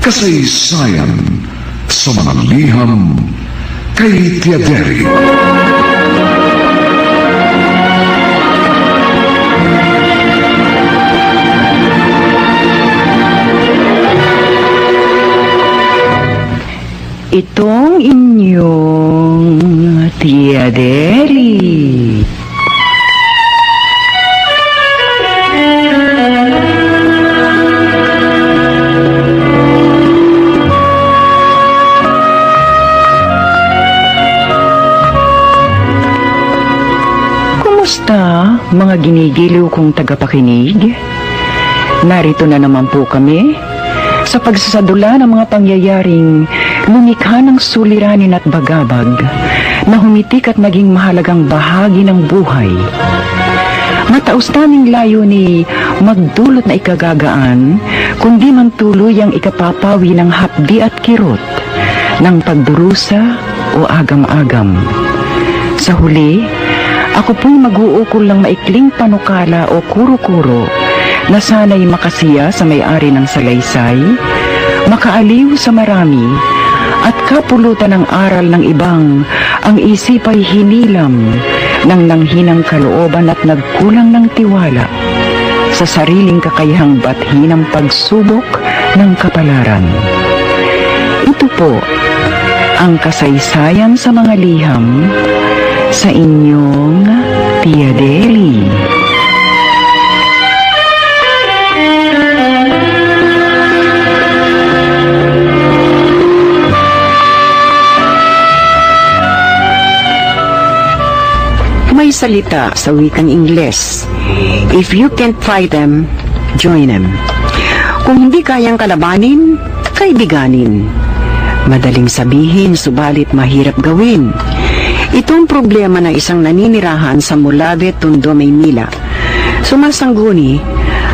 Kasaysayan sa mga liham kay Tiaderi. Itong inyong Tiaderi. Kumusta, mga ginigiliw kong tagapakinig? Narito na naman po kami sa pagsasadula ng mga pangyayaring lumikha ng suliranin at bagabag na humitik at naging mahalagang bahagi ng buhay. Mataos naming layo ni magdulot na ikagagaan, kundi man tuloy ang ikapapawi ng hapdi at kirot, ng pagdurusa o agam-agam. Sa huli, ako po'y mag-uukol ng maikling panukala o kuro-kuro na sana'y makasiya sa may-ari ng salaysay, makaaliw sa marami, at kapulutan ng aral ng ibang ang isip ay hinilam ng nanghinang kalooban at nagkulang ng tiwala sa sariling kakayahang bathi ng pagsubok ng kapalaran. Ito po ang kasaysayan sa mga liham sa inyong Tiaderi. May salita sa wikang Ingles, if you can't fight them, join them. Kung hindi kayang kalabanin, kaibiganin. Madaling sabihin, subalit mahirap gawin. Itong problema ng isang naninirahan sa Molave, Tondo, Maynila. Sumasangguni,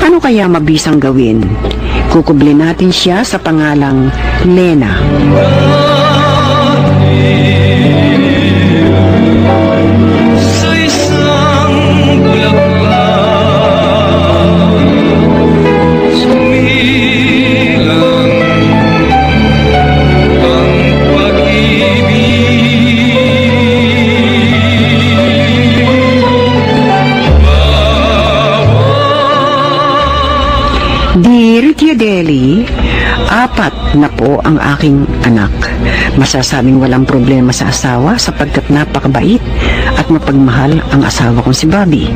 ano kaya mabisang gawin? Kukublin natin siya sa pangalang Lena. Tiaderi, 4 na po ang aking anak. Masasabing walang problema sa asawa sapagkat napakabait at mapagmahal ang asawa kong si Bobby.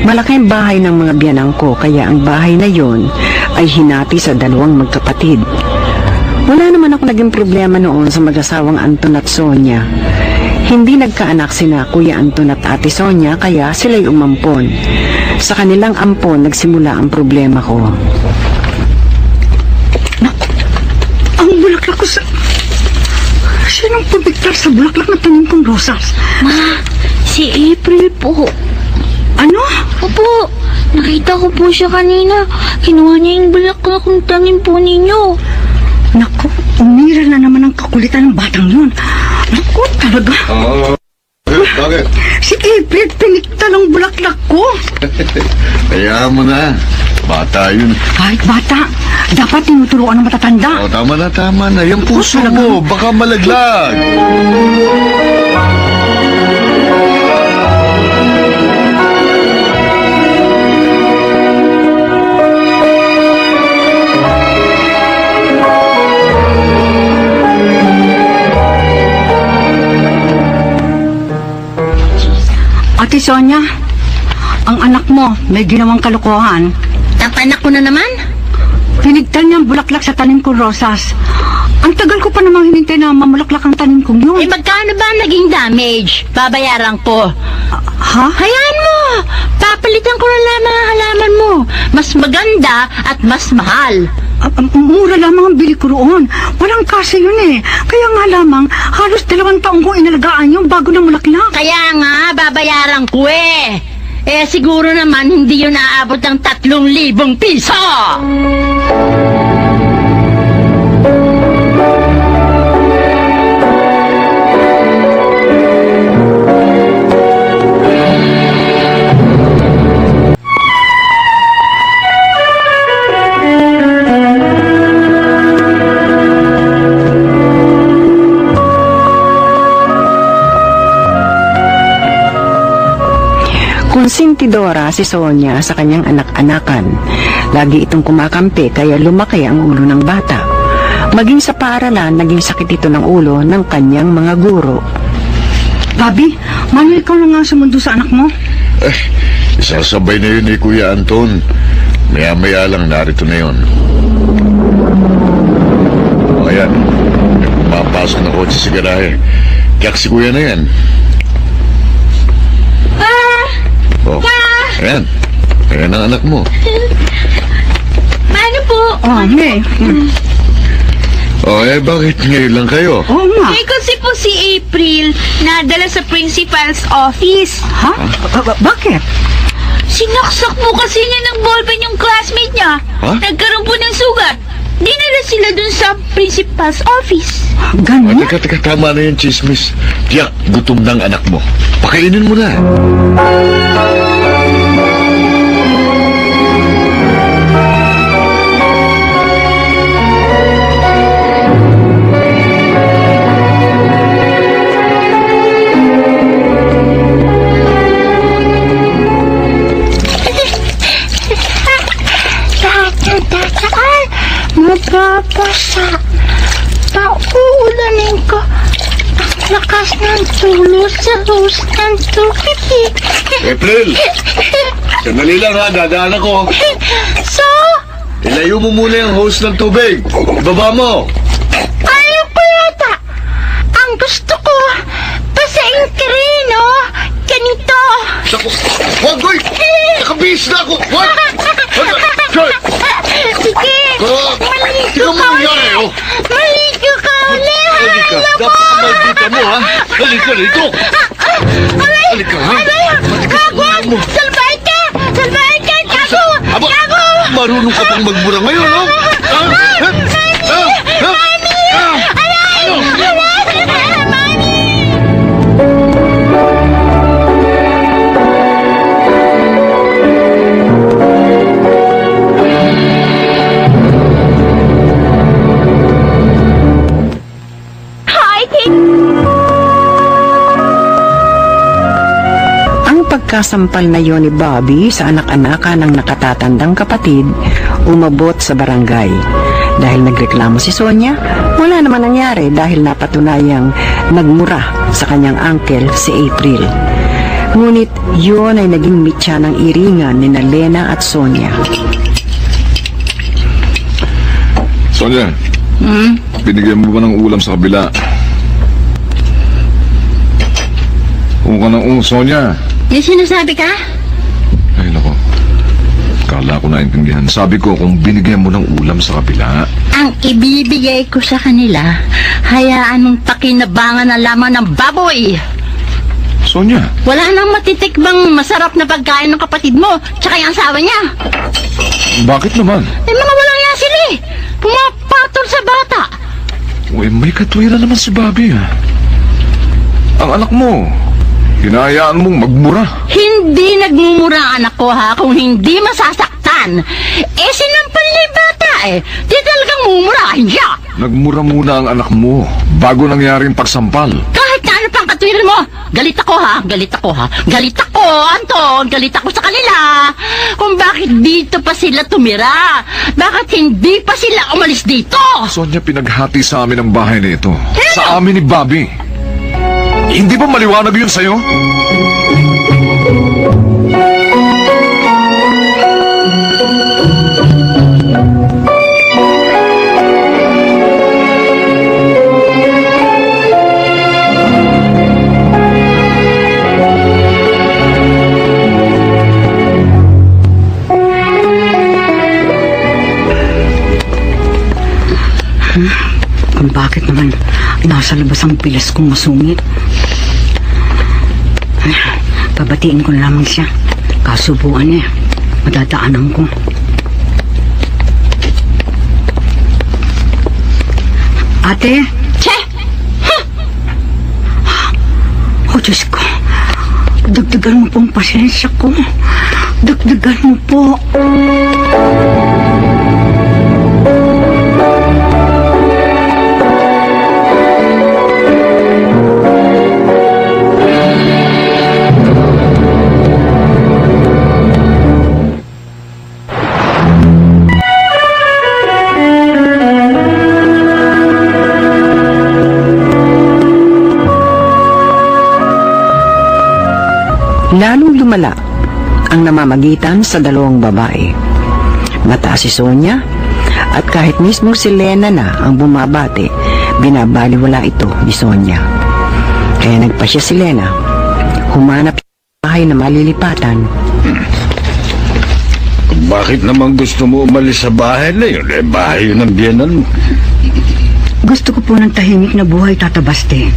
Malaki ang bahay ng mga biyanang ko, kaya ang bahay na yon ay hinati sa 2 magkapatid. Wala naman ako naging problema noon sa mag-asawang Anton at Sonia. Hindi nagkaanak sina Kuya Anton at Ate Sonia, kaya sila'y umampon. Sa kanilang ampon nagsimula ang problema ko. Ang bulaklak ko sa... Sinong pabigtar sa bulaklak na tanim kong rosas? Ma, si April po. Ano? Opo, nakita ko po siya kanina. Kinuha niya yung bulaklak ng tanim po ninyo. Naku, umira na naman ang kakulitan ng batang yun. Naku, talaga. Bakit? Si April pinikta ng bulaklak ko. Kaya mo na. Bata yun. Kahit bata, dapat tinuturuan ng matatanda. O, tama na. Yung puso talaga? mo, baka malaglag. Ate Sonia, ang anak mo may ginawang kalokohan. Tapanak ko na naman? Pinigtan niya ang bulaklak sa tanim kong rosas. Ang tagal ko pa namang hinintay na mamulaklak ang tanim kong yun. Eh, magkano ba naging damage? Babayaran ko. Ha? Hayaan mo! Papalitan ko na lang mga halaman mo. Mas maganda at mas mahal. Mura lamang ang bili ko roon. Walang kasi yun eh. Kaya nga lamang, halos 2 taong kong inalagaan yung bago na mulaklak. Kaya nga, babayaran ko eh. Eh, siguro naman hindi yun aabot ng 3,000 piso! kontintidora si Sonia sa kanyang anak-anakan. Lagi itong kumakampi kaya lumaki ang ulo ng bata. Maging sa paaralan, naging sakit ito ng ulo ng kanyang mga guro. Bobby, mano ikaw na nga sumundo sa anak mo? Isasabay na yun ni Kuya Anton. Maya-maya lang narito na yun. O ayan, may pumapasok na kotse sa garahe. Kaya si Kuya na yan. Oh, ayan. Ayan ang anak mo. Ano po? Oh, May. O bakit ngayon lang kayo? Oo nga. Eh, kasi po si April nadala sa principal's office. Ha? Bakit? Sinaksak po kasi niya ng ballpen yung classmate niya. Ha? Nagkaroon po ng sugat. Dinala sila dun sa principal's office. Ganun? Teka, tama na yung chismis. Tiyak, gutom ng anak mo. Pakainin mo na. Mababasa. Pauulanin ko. Ang lakas ng tulo sa hose ng tubig. April! Sandali lang ha, dadaan ako. So, Ilayo mo muna yung hose ng tubig. Ibaba mo. ayaw pa yata. Ang gusto ko, pasain ka rin, no? Ganito. Naku, wag, boy! Nakabihis na ako! Wag! Sige, Tingnan mo nangyari, oh! maligo ka ulit. Halika, dapat maldita mo, ha? Halika rito! Halika, ha? Wag! Salbahin ka! Salbahin ka! Gago! Aba, Gago! marunong ka pang magmura ngayon, no? Ang pagkasampal na yon ni Bobby sa anak-anakan ng nakatatandang kapatid umabot sa barangay. Dahil nagreklamo si Sonia, wala naman nangyari dahil napatunayang nagmura sa kanyang uncle si April. Ngunit yun ay naging mitya ng iringan ni Lena at Sonia. Sonia, binigyan mo ba ng ulam sa kabila? Ka ng Sonia. Yung sinasabi ka? Ay, nako. Kala ko naintindihan. Sabi ko kung binigyan mo ng ulam sa kabila. Ang ibibigay ko sa kanila, hayaan mong pakinabangan na lamang ng baboy. Sonia, Wala nang matitikbang masarap na pagkain ng kapatid mo, tsaka yung asawa niya. bakit naman? Mga walang yan sila eh. Pumapatol sa bata. Uy, may katwiran naman si Bobby, ha? Ang anak mo, hinahayaan mong magmura. Hindi nagmumura ang anak ko ha, kung hindi masasaktan. Eh, sinampal niya yung bata eh. Di talagang mumurahin siya. Nagmura muna ang anak mo bago nangyari ang pagsampal. Kahit na ano pang katwiran mo, galit ako ha, galit ako ha. Galit ako, Anton, galit ako sa kanila. Kung bakit dito pa sila tumira. Bakit hindi pa sila umalis dito? Sonia, pinaghati sa amin ang bahay na ito. Sa amin ni Bobby. Hindi ba maliwanag yun sa'yo? Kung bakit naman nasa labas ang pilas kong masungit. Ay, babatiin ko na lamang siya. Kasubuan niya. Madadaanan ko. Ate? Che! Oh, Diyos ko. Dagdagan mo pong pasensya ko. Dagdagan mo po. Lalong lumala ang namamagitan sa dalawang babae. Mataas si Sonia at kahit mismo si Lena na ang bumabate, binabaliwala ito ni Sonia. Kaya nagpasya si Lena, humanap siya ng bahay na malilipatan. Bakit naman gusto mo umalis sa bahay na yun? Bahay yun ang biyanan mo. Gusto ko po ng tahimik na buhay, Tata Baste.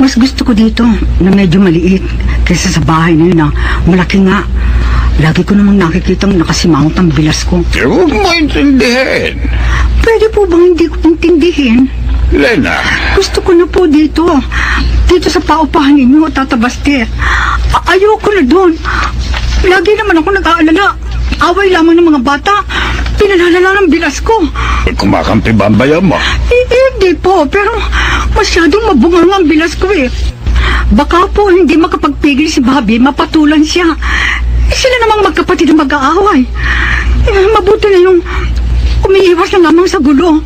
Mas gusto ko dito na medyo maliit kaysa sa bahay na yun na malaki nga. Lagi ko namang nakikitang nakasimangot ang bilas ko. Huwag mo intindihin. Pwede po bang hindi ko intindihin? Lena, Gusto ko na po dito. Dito sa paupahan ninyo, Tata Baste. Ayoko na doon. Lagi naman ako nag-aalala. Away lamang ng mga bata. Pinalalala ng bilas ko. kumakampi ba ang bayan mo? Hindi po, pero masyadong mabungang ang bilas ko eh. Baka po hindi makapagpigil si Bobby, mapatulan siya. Sila namang magkapatid na mag-aaway. Mabuti na yung umiiwas na lamang sa gulo.